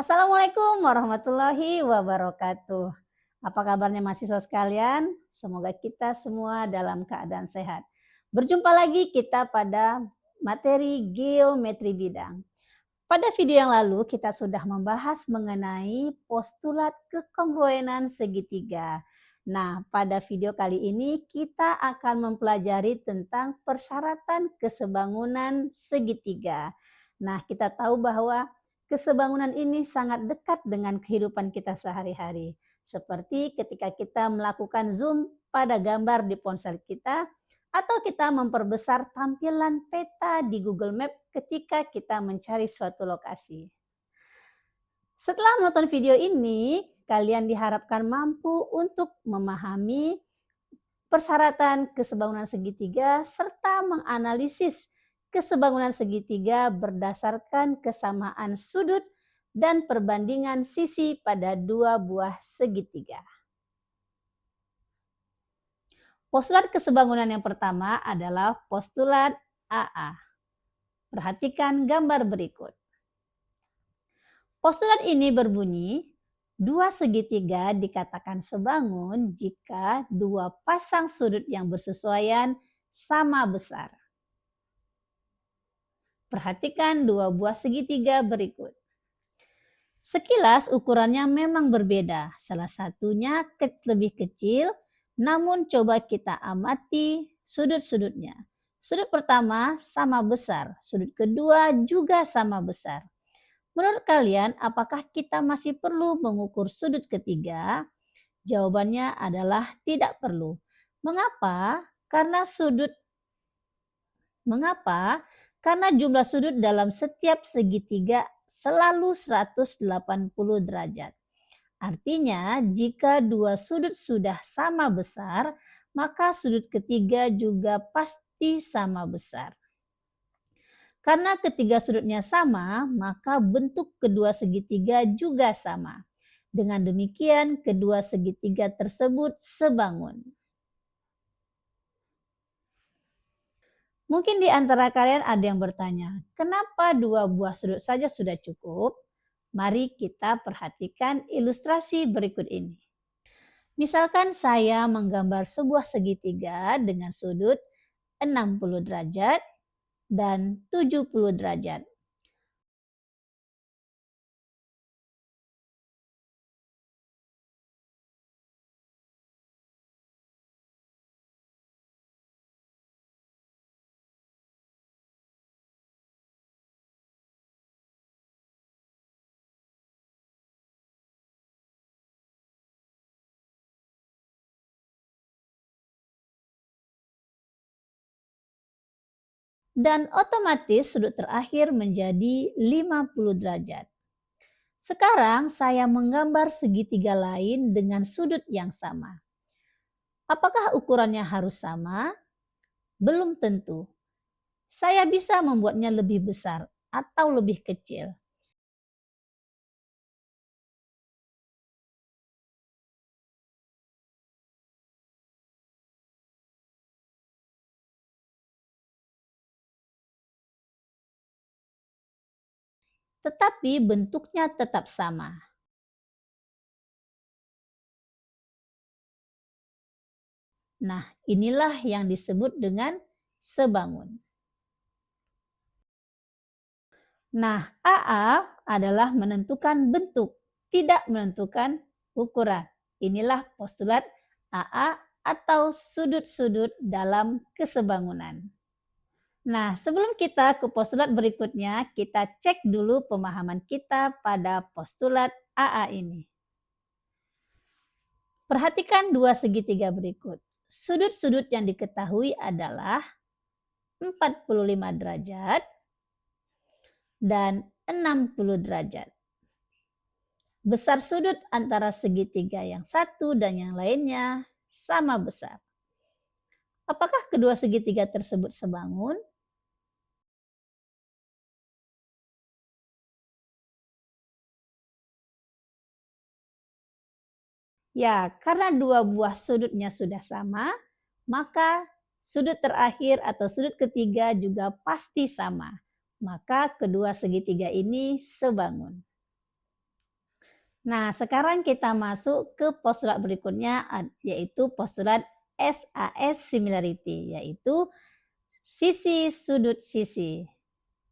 Assalamualaikum warahmatullahi wabarakatuh. Apa kabarnya mahasiswa sekalian? Semoga kita semua dalam keadaan sehat. Berjumpa lagi kita pada materi geometri bidang. Pada video yang lalu kita sudah membahas mengenai postulat kekongruenan segitiga. Nah, pada video kali ini kita akan mempelajari tentang persyaratan kesebangunan segitiga. Nah, kita tahu bahwa kesebangunan ini sangat dekat dengan kehidupan kita sehari-hari. Seperti ketika kita melakukan zoom pada gambar di ponsel kita, atau kita memperbesar tampilan peta di Google Map ketika kita mencari suatu lokasi. Setelah menonton video ini, kalian diharapkan mampu untuk memahami persyaratan kesebangunan segitiga serta menganalisis kesebangunan segitiga berdasarkan kesamaan sudut dan perbandingan sisi pada dua buah segitiga. Postulat kesebangunan yang pertama adalah postulat AA. Perhatikan gambar berikut. Postulat ini berbunyi, dua segitiga dikatakan sebangun jika dua pasang sudut yang bersesuaian sama besar. Perhatikan dua buah segitiga berikut. Sekilas ukurannya memang berbeda, salah satunya lebih kecil, namun coba kita amati sudut-sudutnya. Sudut pertama sama besar, sudut kedua juga sama besar. Menurut kalian, apakah kita masih perlu mengukur sudut ketiga? Jawabannya adalah tidak perlu. Mengapa? Karena jumlah sudut dalam setiap segitiga selalu 180 derajat. Artinya, jika dua sudut sudah sama besar, maka sudut ketiga juga pasti sama besar. Karena ketiga sudutnya sama, maka bentuk kedua segitiga juga sama. Dengan demikian, kedua segitiga tersebut sebangun. Mungkin di antara kalian ada yang bertanya, kenapa dua buah sudut saja sudah cukup? Mari kita perhatikan ilustrasi berikut ini. Misalkan saya menggambar sebuah segitiga dengan sudut 60 derajat dan 70 derajat. Dan otomatis sudut terakhir menjadi 50 derajat. Sekarang saya menggambar segitiga lain dengan sudut yang sama. Apakah ukurannya harus sama? Belum tentu. Saya bisa membuatnya lebih besar atau lebih kecil. Tetapi bentuknya tetap sama. Nah, inilah yang disebut dengan sebangun. Nah, AA adalah menentukan bentuk, tidak menentukan ukuran. Inilah postulat AA atau sudut-sudut dalam kesebangunan. Nah, sebelum kita ke postulat berikutnya, kita cek dulu pemahaman kita pada postulat AA ini. Perhatikan dua segitiga berikut. Sudut-sudut yang diketahui adalah 45 derajat dan 60 derajat. Besar sudut antara segitiga yang satu dan yang lainnya sama besar. Apakah kedua segitiga tersebut sebangun? Ya, karena dua buah sudutnya sudah sama, maka sudut terakhir atau sudut ketiga juga pasti sama. Maka kedua segitiga ini sebangun. Nah, sekarang kita masuk ke postulat berikutnya, yaitu postulat SAS similarity, yaitu sisi sudut sisi.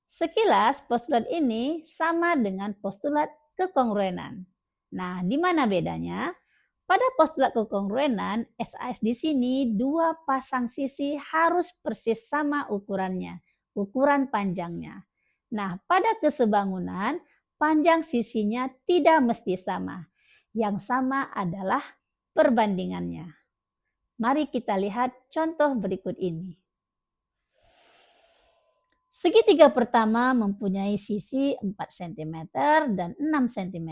Sekilas, postulat ini sama dengan postulat kekongruenan. Nah, di mana bedanya? Pada postulat kekongruenan, SAS di sini dua pasang sisi harus persis sama ukurannya, ukuran panjangnya. Nah, pada kesebangunan, panjang sisinya tidak mesti sama. Yang sama adalah perbandingannya. Mari kita lihat contoh berikut ini. Segitiga pertama mempunyai sisi 4 cm dan 6 cm.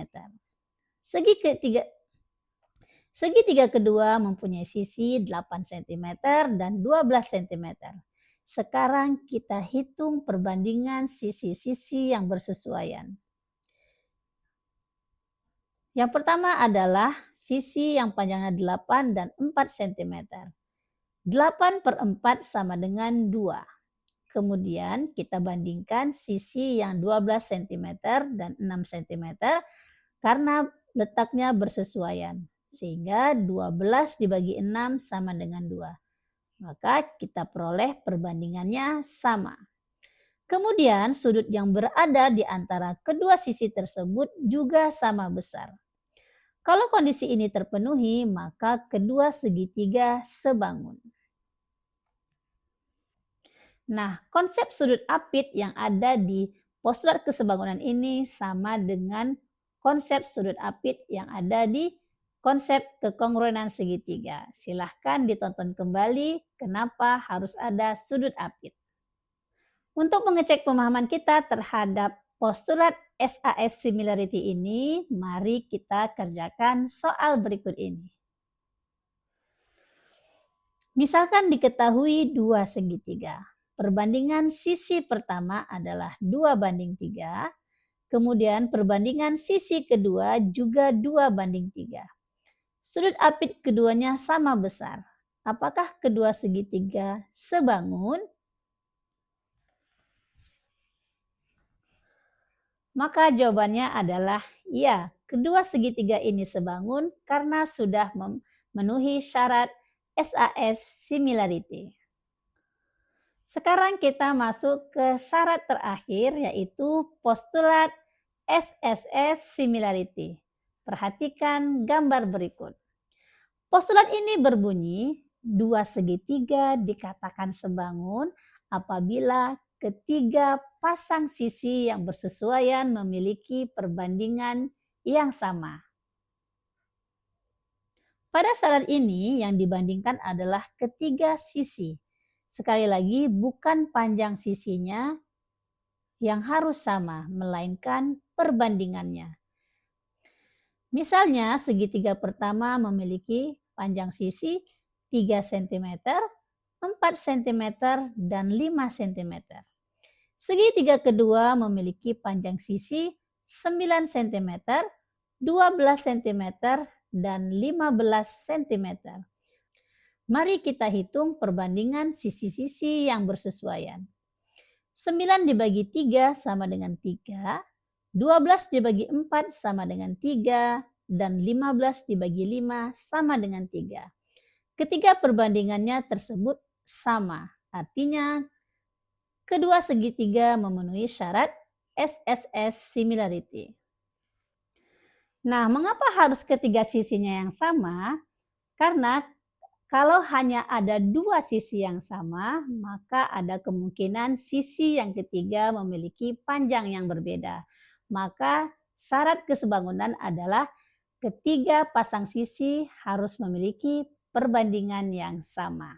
Segitiga kedua mempunyai sisi 8 cm dan 12 cm. Sekarang kita hitung perbandingan sisi-sisi yang bersesuaian. Yang pertama adalah sisi yang panjangnya 8 dan 4 cm. 8 per 4 sama dengan 2. Kemudian kita bandingkan sisi yang 12 cm dan 6 cm karena letaknya bersesuaian. Sehingga 12 dibagi 6 sama dengan 2. Maka kita peroleh perbandingannya sama. Kemudian sudut yang berada di antara kedua sisi tersebut juga sama besar. Kalau kondisi ini terpenuhi, maka kedua segitiga sebangun. Nah, konsep sudut apit yang ada di postulat kesebangunan ini sama dengan konsep sudut apit yang ada di konsep kekongruenan segitiga. Silahkan ditonton kembali kenapa harus ada sudut apit. Untuk mengecek pemahaman kita terhadap postulat SAS similarity ini, mari kita kerjakan soal berikut ini. Misalkan diketahui dua segitiga. Perbandingan sisi pertama adalah 2:3, kemudian perbandingan sisi kedua juga 2:3. Sudut apit keduanya sama besar. Apakah kedua segitiga sebangun? Maka jawabannya adalah ya, kedua segitiga ini sebangun karena sudah memenuhi syarat SAS similarity. Sekarang kita masuk ke syarat terakhir, yaitu postulat SSS similarity. Perhatikan gambar berikut. Postulat ini berbunyi, dua segitiga dikatakan sebangun apabila ketiga pasang sisi yang bersesuaian memiliki perbandingan yang sama. Pada syarat ini yang dibandingkan adalah ketiga sisi. Sekali lagi, bukan panjang sisinya yang harus sama, melainkan perbandingannya. Misalnya, segitiga pertama memiliki panjang sisi 3 cm, 4 cm, dan 5 cm. Segitiga kedua memiliki panjang sisi 9 cm, 12 cm, dan 15 cm. Mari kita hitung perbandingan sisi-sisi yang bersesuaian. 9 dibagi 3 sama dengan 3, 12 dibagi 4 sama dengan 3, dan 15 dibagi 5 sama dengan 3. Ketiga perbandingannya tersebut sama, artinya kedua segitiga memenuhi syarat SSS similarity. Nah, mengapa harus ketiga sisinya yang sama? Karena kalau hanya ada dua sisi yang sama, maka ada kemungkinan sisi yang ketiga memiliki panjang yang berbeda. Maka syarat kesebangunan adalah ketiga pasang sisi harus memiliki perbandingan yang sama.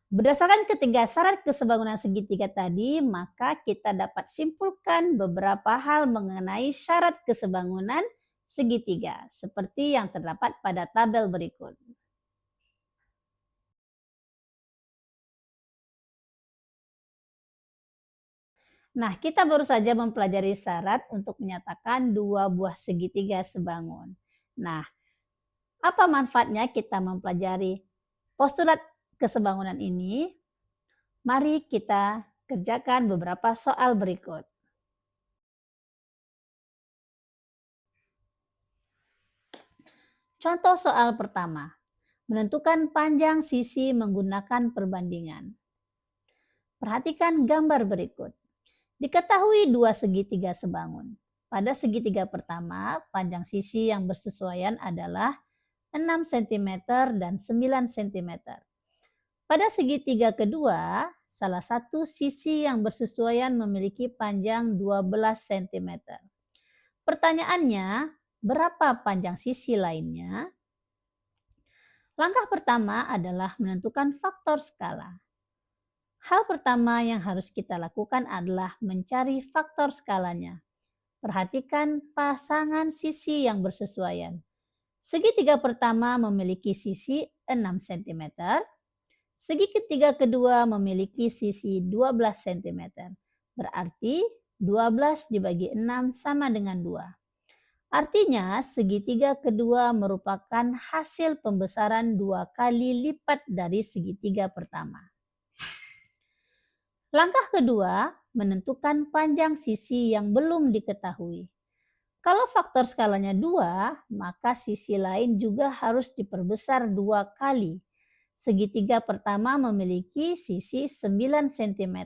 Berdasarkan ketiga syarat kesebangunan segitiga tadi, maka kita dapat simpulkan beberapa hal mengenai syarat kesebangunan segitiga, seperti yang terdapat pada tabel berikut. Nah, kita baru saja mempelajari syarat untuk menyatakan dua buah segitiga sebangun. Nah, apa manfaatnya kita mempelajari postulat kesebangunan ini? Mari kita kerjakan beberapa soal berikut. Contoh soal pertama, menentukan panjang sisi menggunakan perbandingan. Perhatikan gambar berikut. Diketahui dua segitiga sebangun. Pada segitiga pertama, panjang sisi yang bersesuaian adalah 6 cm dan 9 cm. Pada segitiga kedua, salah satu sisi yang bersesuaian memiliki panjang 12 cm. Pertanyaannya, berapa panjang sisi lainnya? Langkah pertama adalah menentukan faktor skala. Hal pertama yang harus kita lakukan adalah mencari faktor skalanya. Perhatikan pasangan sisi yang bersesuaian. Segitiga pertama memiliki sisi 6 cm, segitiga kedua memiliki sisi 12 cm. Berarti 12 dibagi 6 sama dengan 2. Artinya segitiga kedua merupakan hasil pembesaran 2 kali lipat dari segitiga pertama. Langkah kedua, menentukan panjang sisi yang belum diketahui. Kalau faktor skalanya 2, maka sisi lain juga harus diperbesar 2 kali. Segitiga pertama memiliki sisi 9 cm.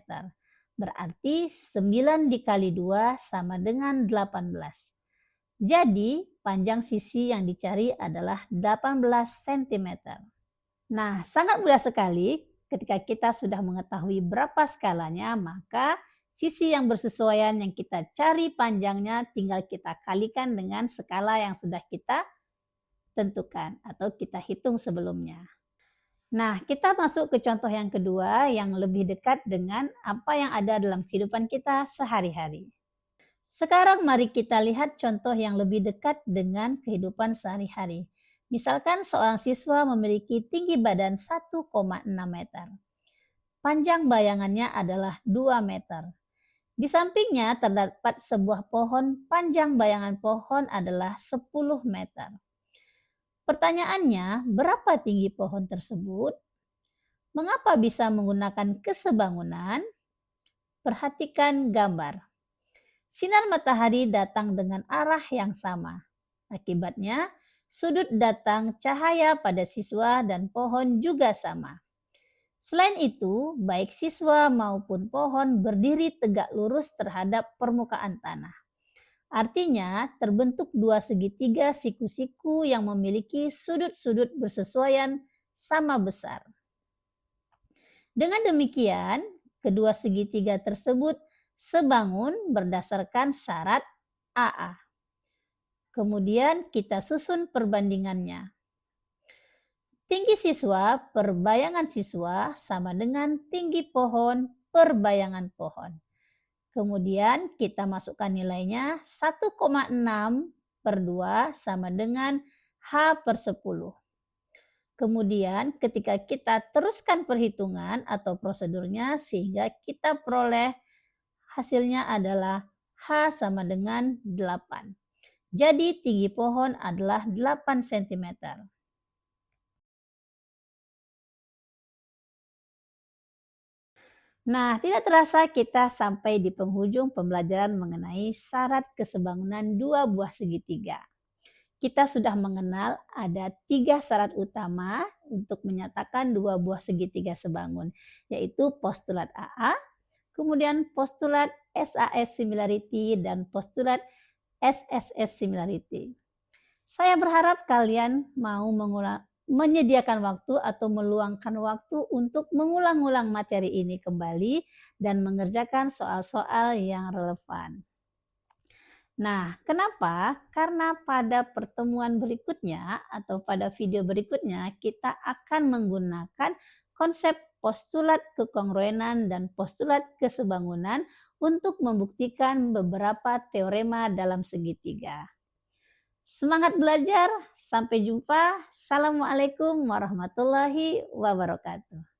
Berarti 9 dikali 2 sama dengan 18. Jadi, panjang sisi yang dicari adalah 18 cm. Nah, sangat mudah sekali ketika kita sudah mengetahui berapa skalanya, maka sisi yang bersesuaian yang kita cari panjangnya tinggal kita kalikan dengan skala yang sudah kita tentukan atau kita hitung sebelumnya. Nah, kita masuk ke contoh yang kedua yang lebih dekat dengan apa yang ada dalam kehidupan kita sehari-hari. Sekarang mari kita lihat contoh yang lebih dekat dengan kehidupan sehari-hari. Misalkan seorang siswa memiliki tinggi badan 1,6 meter. Panjang bayangannya adalah 2 meter. Di sampingnya terdapat sebuah pohon, panjang bayangan pohon adalah 10 meter. Pertanyaannya, berapa tinggi pohon tersebut? Mengapa bisa menggunakan kesebangunan? Perhatikan gambar. Sinar matahari datang dengan arah yang sama. Akibatnya, sudut datang cahaya pada siswa dan pohon juga sama. Selain itu, baik siswa maupun pohon berdiri tegak lurus terhadap permukaan tanah. Artinya, terbentuk dua segitiga siku-siku yang memiliki sudut-sudut bersesuaian sama besar. Dengan demikian, kedua segitiga tersebut sebangun berdasarkan syarat AA. Kemudian kita susun perbandingannya. Tinggi siswa per bayangan siswa sama dengan tinggi pohon per bayangan pohon. Kemudian kita masukkan nilainya 1,6 per 2 sama dengan H per 10. Kemudian ketika kita teruskan perhitungan atau prosedurnya sehingga kita peroleh hasilnya adalah H sama dengan 8. Jadi tinggi pohon adalah 8 cm. Nah, tidak terasa kita sampai di penghujung pembelajaran mengenai syarat kesebangunan dua buah segitiga. Kita sudah mengenal ada 3 syarat utama untuk menyatakan dua buah segitiga sebangun, yaitu postulat AA, kemudian postulat SAS similarity, dan postulat SSS similarity. Saya berharap kalian mau menyediakan waktu atau meluangkan waktu untuk mengulang-ulang materi ini kembali dan mengerjakan soal-soal yang relevan. Nah, kenapa? Karena pada pertemuan berikutnya atau pada video berikutnya kita akan menggunakan konsep postulat kekongruenan dan postulat kesebangunan untuk membuktikan beberapa teorema dalam segitiga. Semangat belajar, sampai jumpa. Assalamualaikum warahmatullahi wabarakatuh.